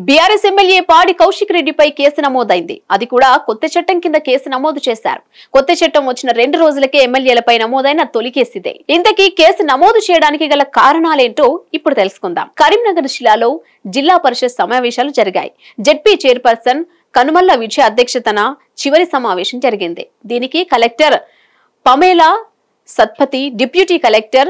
BRS MLA పాడి కౌశిక్ రెడ్డిపై case నమోదైంది. అది కూడా కొత్త చట్టం కింద కేసు నమోదు చేశారు. కొత్త చట్టం వచ్చిన 2 రోజులకే ఎమ్మెల్యేలపై నమోదైన తొలి కేసు ఇదే. ఇంతకీ కేసు నమోదు చేయడానికి గల కారణాలేంటో ఇప్పుడు తెలుసుకుందాం. కరీంనగర్ జిల్లాలో జిల్లా పరిషత్ సమావేశాలు జరిగాయి. జెడ్పీ చైర్పర్సన్ కనుమల్ల విజయ అధ్యక్షతన చివరి సమావేశం జరిగింది. దీనికి collector Pamela Satpathy, deputy collector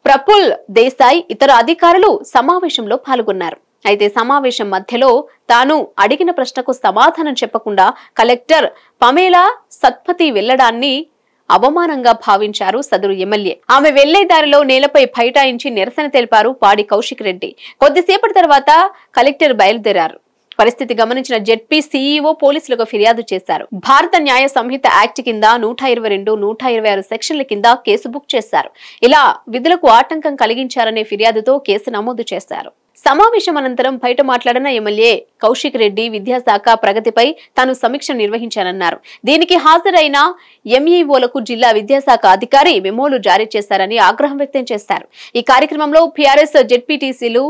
Praful Desai, ఇతర అధికారులు సమావేశంలో పాల్గొన్నారు. అయితే సమావేశం మధ్యలో తాను అడిగిన ప్రశ్నకు సమాధానం చెప్పకుండా కలెక్టర్ పమేలా సత్పతి వెళ్లడాన్ని అవమానంగా భావించారు సదరు ఎమ్మెల్యే. ఆమె వెళ్లే దారిలో నేలపై బైఠాయించి నిరసన తెలిపారు పాడి కౌశిక్ రెడ్డి. కొద్దిసేపటి తర్వాత కలెక్టర్ బయలుదేరారు. పరిస్థితి గమనించిన జెడ్పీ సీఈఓ పోలీసులకు ఫిర్యాదు చేశారు. భారత న్యాయ సంహిత యాక్ట్ కింద 122, 126 సెక్షన్ల కింద కేసు బుక్ చేశారు. ఇలా విధులకు ఆటంకం కలిగించారనే ఫిర్యాదుతో కేసు నమోదు చేశారు. సమావేశం అనంతరం బయట మాట్లాడిన ఎమ్మెల్యే కౌశిక్ రెడ్డి విద్యాశాఖ ప్రగతిపై తాను సమీక్ష నిర్వహించానన్నారు. దీనికి హాజరైన ఎంఈఓలకు జిల్లా విద్యాశాఖ అధికారి మెమోలు జారీ చేశారని ఆగ్రహం వ్యక్తం చేశారు. ఈ కార్యక్రమంలో పీఆర్ఎస్ జెడ్పీటీసీలు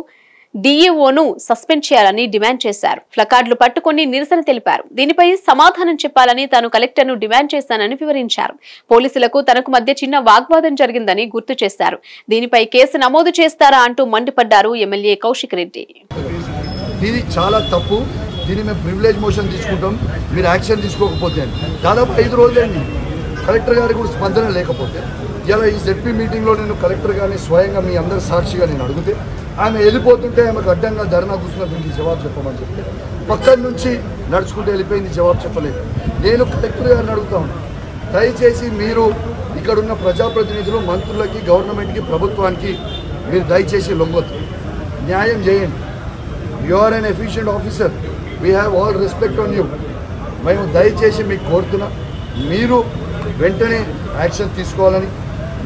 డీఈఓను సస్పెండ్ చేయాలని డిమాండ్ చేశారు. ప్లకార్డులు పట్టుకుని నిరసన తెలిపారు. దీనిపై సమాధానం చెప్పాలని తాను కలెక్టర్ను డిమాండ్ చేశానని వివరించారు. పోలీసులకు తనకు మధ్య చిన్న వాగ్వాదం జరిగిందని గుర్తు చేశారు. దీనిపై కేసు నమోదు చేస్తారా అంటూ మండిపడ్డారు ఎమ్మెల్యే కౌశిక్ రెడ్డి. ఇది చాలా తప్పు. దీన్ని మేము ప్రివిలేజ్ మోషన్ తీసుకుంటాం, మీరు యాక్షన్ తీసుకోకపోతే. దాదాపు 5 రోజులైంది కలెక్టర్ గారికి కూడా స్పందన లేకపోతే. ఇలా ఈ జెడ్పీ మీటింగ్లో నేను కలెక్టర్ గారిని స్వయంగా మీ అందరి సాక్షిగా నేను అడిగితే ఆమె వెళ్ళిపోతుంటే ఆమెకు అడ్డంగా ధర్నా కూర్చున్న దీనికి జవాబు చెప్పమని చెప్తే పక్కన నుంచి నడుచుకుంటూ వెళ్ళిపోయింది, జవాబు చెప్పలేదు. నేను కలెక్టర్ గారిని అడుగుతా ఉన్నాను, దయచేసి మీరు ఇక్కడున్న ప్రజాప్రతినిధులు, మంత్రులకి, గవర్నమెంట్కి, ప్రభుత్వానికి మీరు దయచేసి లొంగొద్దు, న్యాయం చేయండి. You are an efficient officer, we have all respect on you. మేము దయచేసి మీకు కోరుతున్నా, మీరు వెంటనే యాక్షన్ తీసుకోవాలని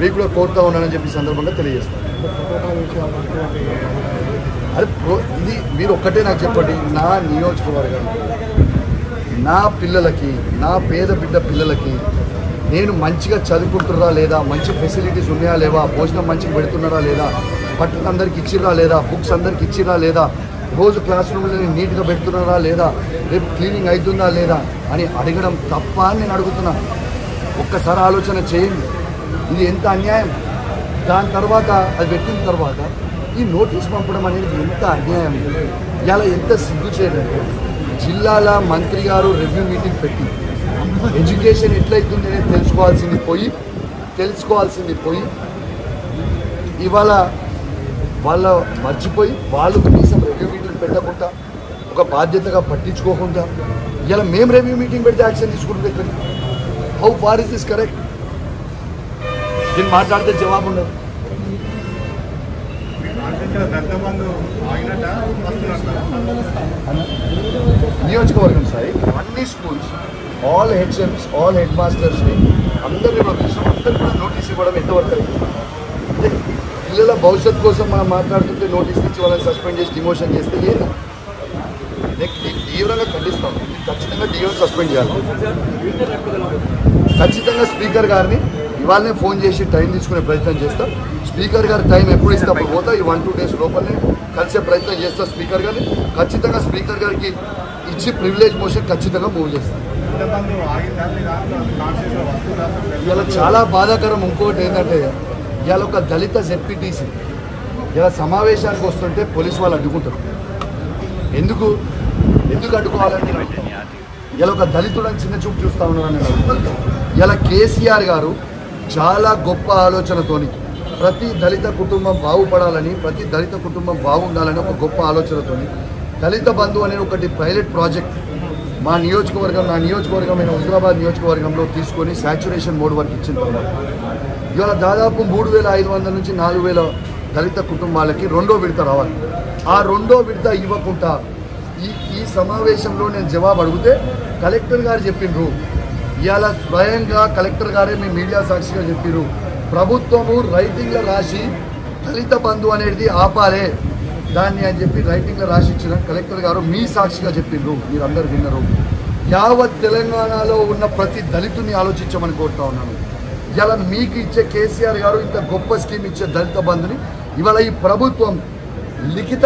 మీకు కూడా కోరుతా ఉన్నానని చెప్పి సందర్భంగా తెలియజేస్తాను. అరే ఇది మీరు ఒక్కటే నాకు చెప్పండి, నా నియోజకవర్గం నా పిల్లలకి, నా పేద బిడ్డ పిల్లలకి నేను మంచిగా చదువుకుంటున్నారా లేదా, మంచి ఫెసిలిటీస్ ఉన్నాయా లేవా, భోజనం మంచిగా పెడుతున్నారా లేదా, బట్టలు అందరికి ఇచ్చిరా లేదా, బుక్స్ అందరికి ఇచ్చిరా లేదా, రోజు క్లాస్ రూమ్లో నీట్గా పెడుతున్నారా లేదా, రేపు క్లీనింగ్ అవుతుందా లేదా అని అడగడం తప్ప అని నేను అడుగుతున్నా. ఒక్కసారి ఆలోచన చేయండి, ఇది ఎంత అన్యాయం. దాని తర్వాత అది పెట్టిన తర్వాత ఈ నోటీస్ పంపడం అనేది ఎంత అన్యాయం. ఇలా ఎంత సిగ్గు చేయడంటే జిల్లాల మంత్రి గారు రివ్యూ మీటింగ్ పెట్టి ఎడ్యుకేషన్ ఎట్లయితుంది అనేది తెలుసుకోవాల్సింది పోయి ఇవాళ వాళ్ళు మర్చిపోయి వాళ్ళు కనీసం రివ్యూ మీటింగ్ పెట్టకుండా ఒక బాధ్యతగా పట్టించుకోకుండా ఇలా మేము రివ్యూ మీటింగ్ పెడితే యాక్షన్ తీసుకుంటే ఎక్కడ? How far is this correct? దీన్ని మాట్లాడితే జవాబు ఉండదు. నియోజకవర్గం సాయి అన్ని schools, all HMs, all head మాస్టర్స్ని అందరినీ కూడా నోటీస్ ఇవ్వడం ఎంతవరకు అంటే పిల్లల భవిష్యత్తు కోసం మనం మాట్లాడుతుంటే నోటీస్ ఇచ్చి వాళ్ళని సస్పెండ్ చేసి డిమోషన్ చేస్తే ఏంటి? నెక్స్ట్ తీవ్రంగా ఖండిస్తాం. ఖచ్చితంగా డిఓ సస్పెండ్ చేయాలి. ఖచ్చితంగా స్పీకర్ గారిని ఇవాళనే ఫోన్ చేసి టైం తీసుకునే ప్రయత్నం చేస్తా. స్పీకర్ గారి టైం ఎప్పుడు ఇస్తే అప్పుడు పోతా. ఈ 1-2 డేస్ లోపలనే కలిసే ప్రయత్నం చేస్తా స్పీకర్ గారిని. ఖచ్చితంగా స్పీకర్ గారికి ఇచ్చి ప్రివిలేజ్ మోషన్ ఖచ్చితంగా మూవ్ చేస్తాను. ఇలా చాలా బాధాకరం. ఇంకోటి ఏంటంటే ఇవాళ ఒక దళిత జెడ్పీటీసీ ఇలా సమావేశానికి వస్తుంటే పోలీసు వాళ్ళు అడ్డుకుంటారు. ఎందుకు అడ్డుకోవాలని ఇలా ఒక దళితుడని చిన్న చూపు చూస్తూ ఉన్నారని ఇలా కేసీఆర్ గారు చాలా గొప్ప ఆలోచనతోని ప్రతి దళిత కుటుంబం బాగుపడాలని, ప్రతి దళిత కుటుంబం బాగుండాలని ఒక గొప్ప ఆలోచనతోని దళిత బంధు అనే ఒకటి పైలట్ ప్రాజెక్ట్ నా నియోజకవర్గమైన హుజరాబాద్ నియోజకవర్గంలో తీసుకొని శాచ్యురేషన్ మోడ్ వరకు ఇచ్చిన తర్వాత ఇవాళ దాదాపు 3,500 నుంచి 4,000 దళిత కుటుంబాలకి 2వ విడత రావాలి. ఆ 2వ విడత ఇవ్వకుండా ఈ సమావేశంలో నేను జవాబు అడిగితే కలెక్టర్ గారు చెప్పిండ్రు. ఇవాళ స్వయంగా కలెక్టర్ గారే మీ మీడియా సాక్షిగా చెప్పారు, ప్రభుత్వము రైటింగ్లో రాసి దళిత బంధు అనేది ఆపాలే దాన్ని అని చెప్పి రైటింగ్లో రాసి ఇచ్చిన కలెక్టర్ గారు మీ సాక్షిగా చెప్పిండ్రు. మీరు అందరు విన్నారు. యావత్ తెలంగాణలో ఉన్న ప్రతి దళితుని ఆలోచించమని కోరుతా ఉన్నాను. ఇలా మీకు ఇచ్చే కేసీఆర్ గారు ఇంత గొప్ప స్కీమ్ ఇచ్చే దళిత బంధుని ఇవాళ ఈ ప్రభుత్వం లిఖిత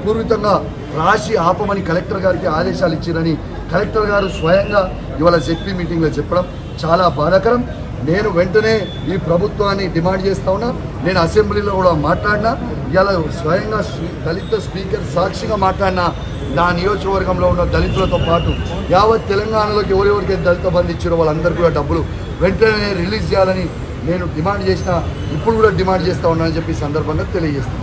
పూర్వకంగా రాసి ఆపమని కలెక్టర్ గారికి ఆదేశాలు ఇచ్చారని కలెక్టర్ గారు స్వయంగా ఇవాళ జెడ్పీ మీటింగ్లో చెప్పడం చాలా బాధాకరం. నేను వెంటనే ఈ ప్రభుత్వాన్ని డిమాండ్ చేస్తా ఉన్నా. నేను అసెంబ్లీలో కూడా మాట్లాడినా, ఇలా స్వయంగా దళిత స్పీకర్ సాక్షిగా మాట్లాడినా నా నియోజకవర్గంలో ఉన్న దళితులతో పాటు యావత్ తెలంగాణలోకి ఎవరెవరికి దళిత బంధు ఇచ్చారో వాళ్ళందరూ కూడా డబ్బులు వెంటనే రిలీజ్ చేయాలని నేను డిమాండ్ చేసిన, ఇప్పుడు కూడా డిమాండ్ చేస్తా ఉన్నానని చెప్పి సందర్భంగా తెలియజేస్తాను.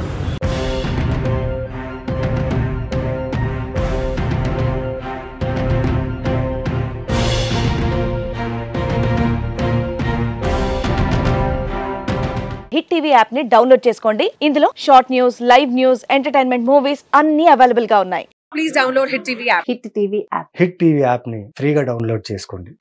హిట్ టీవీ యాప్ ని డౌన్లోడ్ చేసుకోండి. ఇందులో short news, live news, entertainment movies అన్ని అవైలబుల్ గా ఉన్నాయి. Please download hit TV app. Hit TV app ని ఫ్రీగా డౌన్లోడ్ చేసుకోండి.